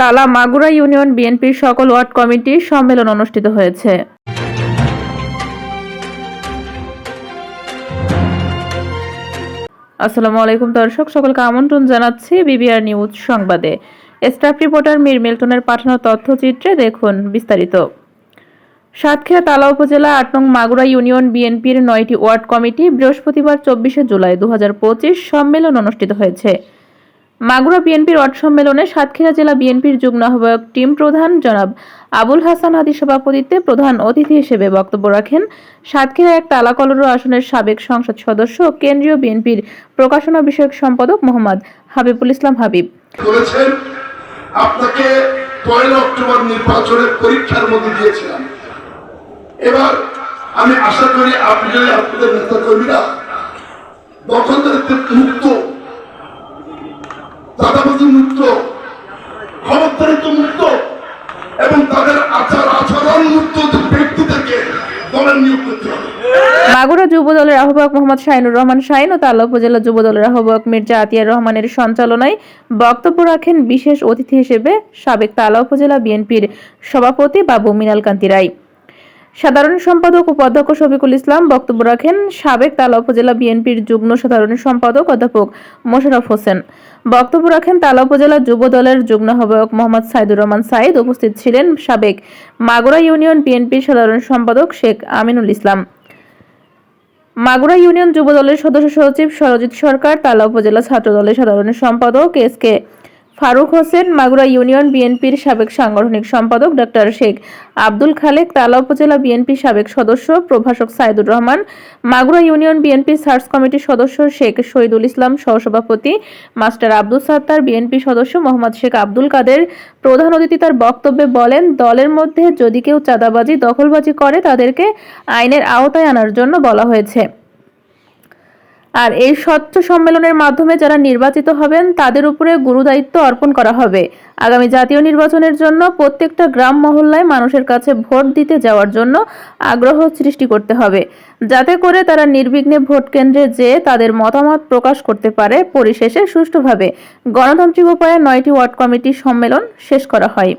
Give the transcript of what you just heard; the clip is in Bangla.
তালা মাগুরা ইউনিয়ন বিএনপির সকল ওয়ার্ড কমিটির সম্মেলন অনুষ্ঠিত হয়েছে। আসসালামু আলাইকুম দর্শক, সকলকে আমন্ত্রণ জানাচ্ছি বিবিআর নিউজ সংবাদে। স্টাফ রিপোর্টার মীর মিল্টনের পাঠানো তথ্যচিত্রে দেখুন বিস্তারিত। সাতক্ষীরা তালা উপজেলা ৮ নং মাগুরা ইউনিয়ন বিএনপির ৯টি ওয়ার্ড কমিটি বৃহস্পতিবার ২৪শে জুলাই ২০২৫ সম্মেলন অনুষ্ঠিত হয়েছে। মাগুরা বিএনপির ওয়ার্ড সম্মেলনে সাতক্ষীরা জেলা বিএনপির যুগ্ম আহ্বায়ক টিম প্রধান জনাব আবুল হাসান হাদীর সভাপতিত্বে প্রধান অতিথি হিসেবে বক্তব্য রাখেন সাতক্ষীরা ১ তালাকলরু আসনের সাবেক সংসদ সদস্য ও কেন্দ্রীয় বিএনপির প্রকাশনা বিষয়ক সম্পাদক মোহাম্মদ হাবিবুল ইসলাম হাবিব। আপনাকে ১ অক্টোবর নির্বাচনের পরীক্ষার মধ্যে দিয়েছিলাম। এবার আমি আশা করি আপনি যদি আপনাদের নেতা কর্মীরা দখলদারিত্ব মুক্ত, দাদাবাজি মুক্ত, ক্ষমতারিত্ব মুক্ত এবং তাদের আচরণ মুক্ত ব্যক্তিদেরকে দলের নিয়োগ করতে হবে। মাগুরা যুব দলের আহ্বায়ক মোহাম্মদ শাহিনুর রহমান শাহিন ও তালা উপজেলা যুব দলের আহ্বায়ক মির্জা আতিয়ার রহমানের সঞ্চালনায় বক্তব্য রাখেন বিশেষ অতিথি হিসেবে সাবেক তালা উপজেলা বিএনপির সভাপতি বাবু মৃণাল কান্তি রায়। সাধারণ সম্পাদক উপাধ্যক্ষ শফিকুল ইসলাম বক্তব্য রাখেন সাবেক তালা উপজেলা বিএনপির যুগ্ম সাধারণ সম্পাদক অধ্যাপক মোশাররফ হোসেন। বক্তব্য রাখেন তালা উপজেলা যুব দলের যুগ্ম আহ্বায়ক মোহাম্মদ সাইদুর রহমান সাইদ। উপস্থিত ছিলেন সাবেক মাগুরা ইউনিয়ন বিএনপির সাধারণ সম্পাদক শেখ আমিনুল ইসলাম, মাগুরা ইউনিয়ন যুব দলের সদস্য সচিব সরজিৎ সরকার, তালা উপজেলা ছাত্র দলের সাধারণ সম্পাদক এস.কে ফারুক হোসেন, মাগুরা ইউনিয়ন বিএনপির সাবেক সাংগঠনিক সম্পাদক ডক্টর শেখ আব্দুল খালেক, তালা উপজেলা বিএনপির সাবেক সদস্য প্রভাষক সাইদুর রহমান, মাগুরা ইউনিয়ন বিএনপির সার্চ কমিটির সদস্য শেখ শহীদুল ইসলাম, সহসভাপতি মাস্টার আব্দুল সাত্তার, বিএনপি সদস্য মোহাম্মদ শেখ আব্দুল কাদের প্রধান অতিথি তার বক্তব্যে বলেন, দলের মধ্যে যদি কেউ চাঁদাবাজি দখলবাজি করে তাদেরকে আইনের আওতায় আনার জন্য বলা হয়েছে। আর এই স্বচ্ছ সম্মেলনের মাধ্যমে যারা নির্বাচিত হবেন তাদের উপরে গুরুদায়িত্ব অর্পণ করা হবে। আগামী জাতীয় নির্বাচনের জন্য প্রত্যেকটা গ্রাম মহল্লায় মানুষের কাছে ভোট দিতে যাওয়ার জন্য আগ্রহ সৃষ্টি করতে হবে, যাতে করে তারা নির্বিঘ্নে ভোট কেন্দ্রে যেয়ে তাদের মতামত প্রকাশ করতে পারে। পরিশেষে সুষ্ঠুভাবে গণতান্ত্রিক উপায়ে ৯টি ওয়ার্ড কমিটির সম্মেলন শেষ করা হয়।